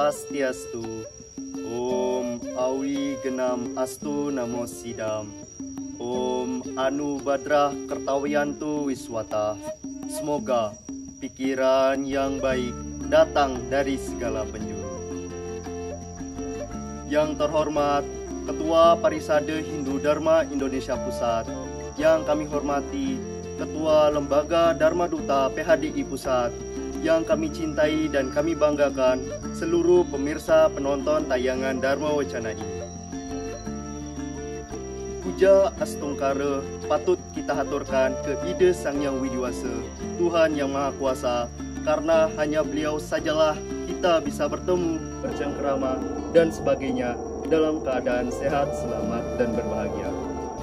Swastiastu. Om Awi Genam Astu Namo Sidam. Om Anu Badrah Kertawiyantu Wiswata. Semoga pikiran yang baik datang dari segala penjuru. Yang terhormat Ketua Parisade Hindu Dharma Indonesia Pusat, yang kami hormati Ketua Lembaga Dharma Duta PHDI Pusat, yang kami cintai dan kami banggakan seluruh pemirsa penonton tayangan Dharma Wacana ini. Puja Astungkara patut kita haturkan ke Ide Sang Hyang Widiwasa, Tuhan Yang Maha Kuasa, karena hanya Beliau sajalah kita bisa bertemu, bercengkerama, dan sebagainya dalam keadaan sehat, selamat, dan berbahagia.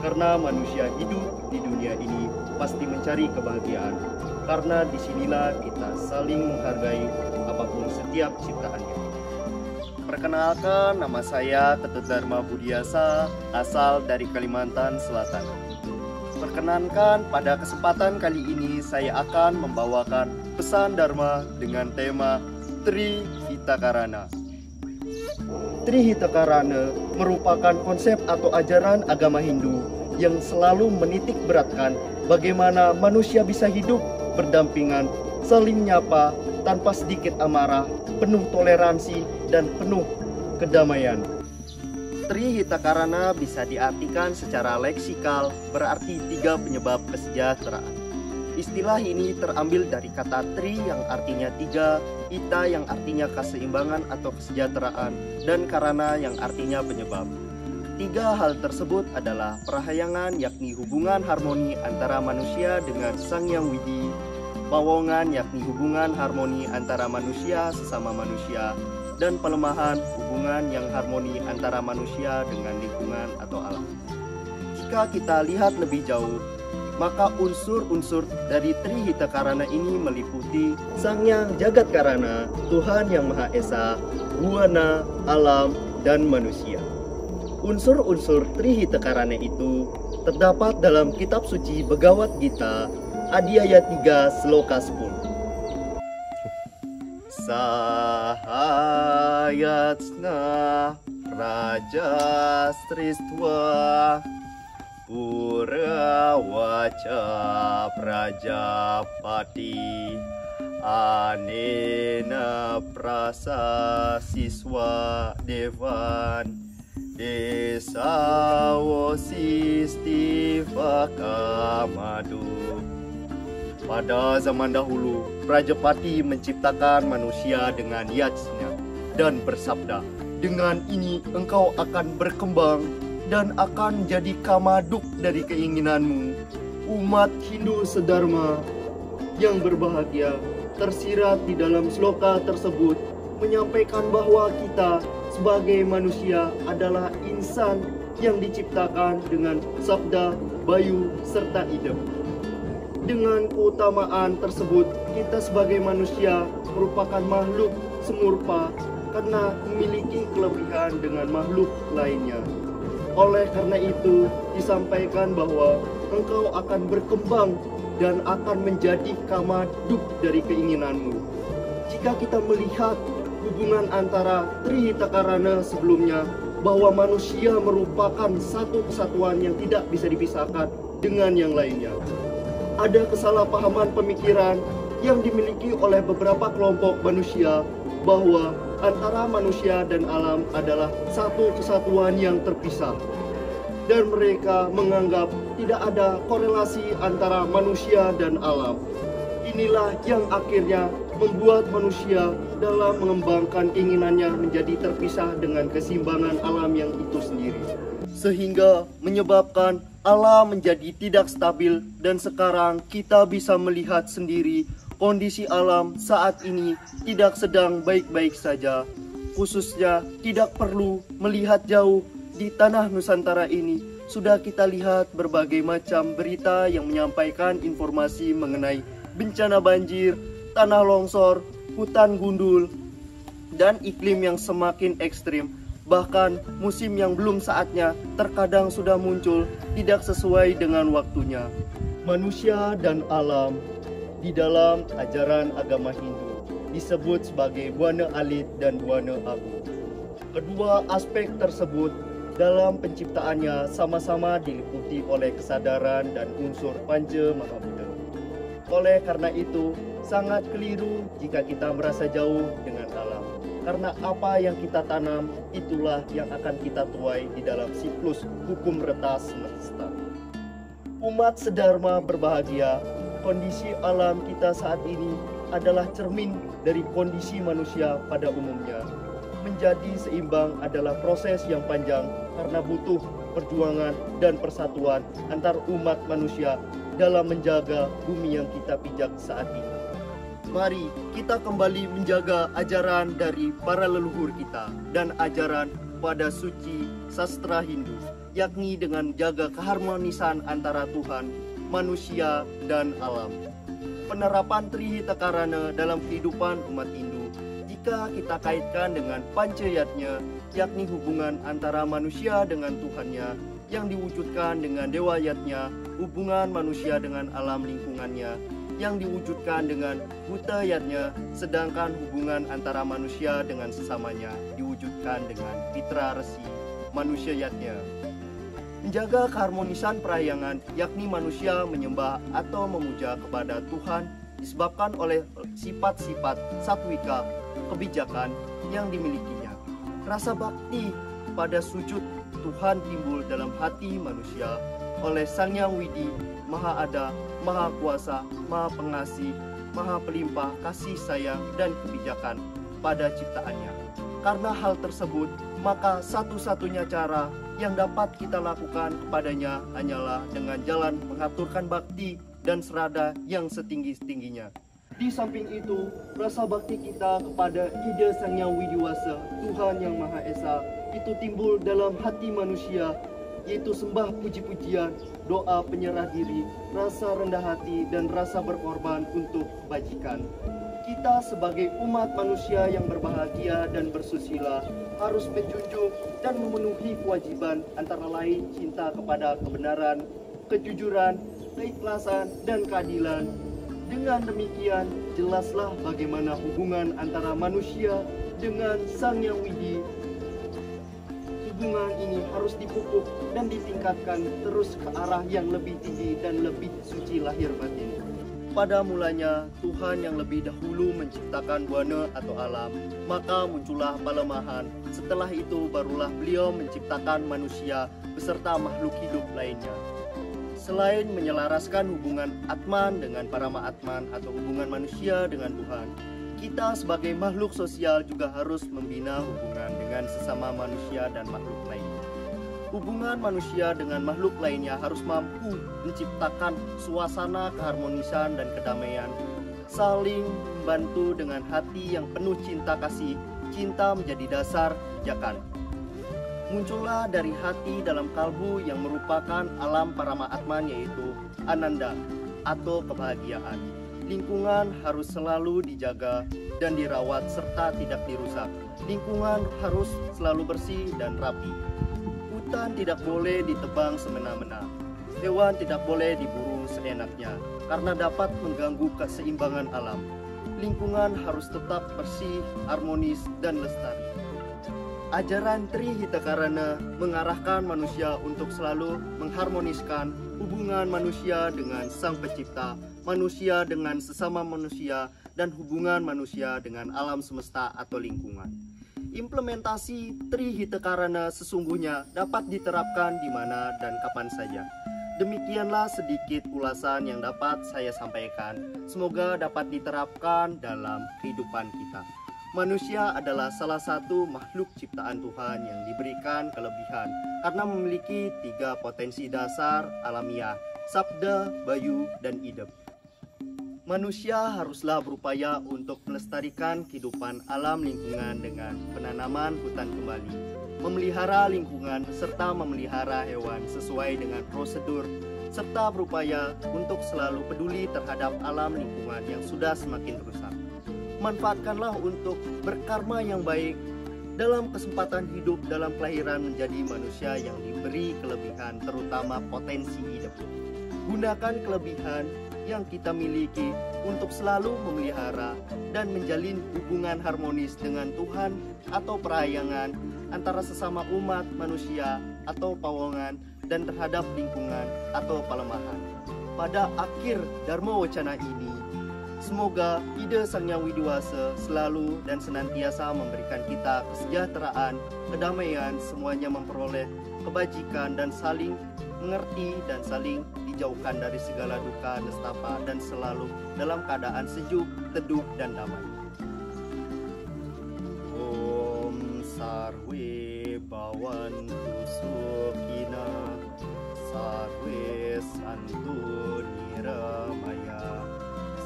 Karena manusia hidup di dunia ini pasti mencari kebahagiaan. Karena disinilah kita saling menghargai apapun setiap ciptaannya. Perkenalkan, nama saya Ketut Dharma Budiasa, asal dari Kalimantan Selatan. Perkenankan, pada kesempatan kali ini saya akan membawakan pesan Dharma dengan tema Tri Hitakarana. Tri Hitakarana merupakan konsep atau ajaran agama Hindu yang selalu menitik beratkan bagaimana manusia bisa hidup berdampingan, saling menyapa, tanpa sedikit amarah, penuh toleransi, dan penuh kedamaian. Tri Hitakarana bisa diartikan secara leksikal, berarti 3 penyebab kesejahteraan. Istilah ini terambil dari kata tri yang artinya 3, hita yang artinya keseimbangan atau kesejahteraan, dan karana yang artinya penyebab. 3 hal tersebut adalah perahayangan, yakni hubungan harmoni antara manusia dengan Sang Hyang Widi, pawongan, yakni hubungan harmoni antara manusia sesama manusia, dan pelemahan, hubungan yang harmoni antara manusia dengan lingkungan atau alam. Jika kita lihat lebih jauh, maka unsur-unsur dari Tri Hitakarana ini meliputi Sang Hyang Jagatkarana, Tuhan Yang Maha Esa, Buana, alam, dan manusia. Unsur-unsur Tri Hitakarana itu terdapat dalam kitab suci Bhagavad Gita, Adhyaya 3, Sloka 10. Sahayatsna Raja Stristva Purawaca Prajapati Anena Prasa Siswa Devan Desawosistivaka-madu. Pada zaman dahulu, Prajapati menciptakan manusia dengan yajna dan bersabda, dengan ini engkau akan berkembang dan akan jadi kamaduk dari keinginanmu. Umat Hindu sedharma yang berbahagia, tersirat di dalam sloka tersebut menyampaikan bahwa kita sebagai manusia adalah insan yang diciptakan dengan sabda, bayu, serta idem. Dengan keutamaan tersebut, kita sebagai manusia merupakan makhluk semurpa karena memiliki kelebihan dengan makhluk lainnya. Oleh karena itu, disampaikan bahwa engkau akan berkembang dan akan menjadi kamaduk dari keinginanmu. Jika kita melihat hubungan antara Tri Hitakarana sebelumnya, bahwa manusia merupakan satu kesatuan yang tidak bisa dipisahkan dengan yang lainnya. Ada kesalahpahaman pemikiran yang dimiliki oleh beberapa kelompok manusia bahwa antara manusia dan alam adalah satu kesatuan yang terpisah. Dan mereka menganggap tidak ada korelasi antara manusia dan alam. Inilah yang akhirnya membuat manusia dalam mengembangkan keinginannya menjadi terpisah dengan keseimbangan alam yang itu sendiri. Sehingga menyebabkan alam menjadi tidak stabil, dan sekarang kita bisa melihat sendiri kondisi alam saat ini tidak sedang baik-baik saja. Khususnya tidak perlu melihat jauh, di tanah Nusantara ini sudah kita lihat berbagai macam berita yang menyampaikan informasi mengenai bencana banjir, tanah longsor, hutan gundul, dan iklim yang semakin ekstrim. Bahkan musim yang belum saatnya terkadang sudah muncul tidak sesuai dengan waktunya. Manusia dan alam di dalam ajaran agama Hindu disebut sebagai Buana Alit dan Buana Agung. Kedua aspek tersebut dalam penciptaannya sama-sama diliputi oleh kesadaran dan unsur Panca Mahabhuta. Oleh karena itu, sangat keliru jika kita merasa jauh dengan alam. Karena apa yang kita tanam, itulah yang akan kita tuai di dalam siklus hukum reta semesta. Umat sedharma berbahagia, kondisi alam kita saat ini adalah cermin dari kondisi manusia pada umumnya. Menjadi seimbang adalah proses yang panjang karena butuh perjuangan dan persatuan antar umat manusia dalam menjaga bumi yang kita pijak saat ini. Mari kita kembali menjaga ajaran dari para leluhur kita dan ajaran pada suci sastra Hindu, yakni dengan jaga keharmonisan antara Tuhan, manusia, dan alam. Penerapan Trihitakarana dalam kehidupan umat Hindu, jika kita kaitkan dengan Pancayatnya, yakni hubungan antara manusia dengan Tuhannya, yang diwujudkan dengan Dewayatnya, hubungan manusia dengan alam lingkungannya, yang diwujudkan dengan Bhutayatnya, sedangkan hubungan antara manusia dengan sesamanya diwujudkan dengan Pitra Resi Manusiayatnya. Menjaga keharmonisan perahyangan, yakni manusia menyembah atau memuja kepada Tuhan, disebabkan oleh sifat-sifat satwika, kebijakan yang dimilikinya. Rasa bakti pada sujud Tuhan timbul dalam hati manusia oleh Sang Yang Widi, Maha Ada, Maha Kuasa, Maha Pengasih, Maha Pelimpah kasih sayang dan kebijakan pada ciptaannya. Karena hal tersebut, maka satu-satunya cara yang dapat kita lakukan kepadanya hanyalah dengan jalan mengaturkan bakti dan serada yang setinggi-tingginya. Di samping itu, rasa bakti kita kepada Ida Sang Yang Widiwasa, Tuhan Yang Maha Esa, itu timbul dalam hati manusia, yaitu sembah puji-pujian, doa penyerah diri, rasa rendah hati, dan rasa berkorban untuk kebajikan. Kita sebagai umat manusia yang berbahagia dan bersusila harus menjunjung dan memenuhi kewajiban antara lain cinta kepada kebenaran, kejujuran, keikhlasan, dan keadilan. Dengan demikian, jelaslah bagaimana hubungan antara manusia dengan Sang Yang Widi. Hubungan ini harus dipupuk dan ditingkatkan terus ke arah yang lebih tinggi dan lebih suci lahir batin. Pada mulanya, Tuhan yang lebih dahulu menciptakan buana atau alam, maka muncullah palemahan. Setelah itu barulah beliau menciptakan manusia beserta makhluk hidup lainnya. Selain menyelaraskan hubungan Atman dengan Parama Atman atau hubungan manusia dengan Tuhan, kita sebagai makhluk sosial juga harus membina hubungan dengan sesama manusia dan makhluk lainnya. Hubungan manusia dengan makhluk lainnya harus mampu menciptakan suasana keharmonisan dan kedamaian, saling membantu dengan hati yang penuh cinta kasih. Cinta menjadi dasar pijakan. Muncullah dari hati dalam kalbu yang merupakan alam Parama Atman, yaitu Ananda atau kebahagiaan. Lingkungan harus selalu dijaga dan dirawat serta tidak dirusak. Lingkungan harus selalu bersih dan rapi. Hutan tidak boleh ditebang semena-mena. Hewan tidak boleh diburu seenaknya karena dapat mengganggu keseimbangan alam. Lingkungan harus tetap bersih, harmonis, dan lestari. Ajaran Trihitakarana mengarahkan manusia untuk selalu mengharmoniskan hubungan manusia dengan Sang Pencipta, manusia dengan sesama manusia, dan hubungan manusia dengan alam semesta atau lingkungan. Implementasi Trihitakarana sesungguhnya dapat diterapkan di mana dan kapan saja. Demikianlah sedikit ulasan yang dapat saya sampaikan. Semoga dapat diterapkan dalam kehidupan kita. Manusia adalah salah satu makhluk ciptaan Tuhan yang diberikan kelebihan karena memiliki 3 potensi dasar alamiah, sabda, bayu, dan idep. Manusia haruslah berupaya untuk melestarikan kehidupan alam lingkungan dengan penanaman hutan kembali, memelihara lingkungan serta memelihara hewan sesuai dengan prosedur, serta berupaya untuk selalu peduli terhadap alam lingkungan yang sudah semakin rusak. Manfaatkanlah untuk berkarma yang baik dalam kesempatan hidup dalam kelahiran menjadi manusia yang diberi kelebihan, terutama potensi hidup. Gunakan kelebihan yang kita miliki untuk selalu memelihara dan menjalin hubungan harmonis dengan Tuhan atau perayangan antara sesama umat manusia atau pawongan dan terhadap lingkungan atau pelemahan. Pada akhir Dharma Wacana ini, semoga ide Sang Hyang Widiwasa selalu dan senantiasa memberikan kita kesejahteraan, kedamaian, semuanya memperoleh kebajikan dan saling mengerti dan saling dijauhkan dari segala duka, nestapa, dan selalu dalam keadaan sejuk, teduh, dan damai. Om Sarwe Bhavantu Sukhina Sarwe Santu Niramaya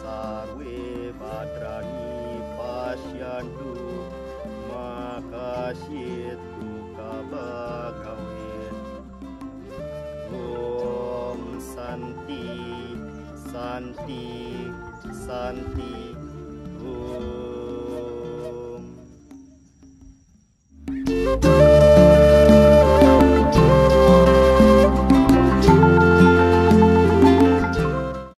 Sarwe Bhadrani Pashyantu Makasyitu Kabagawe. Om Santi Santi Santi Om.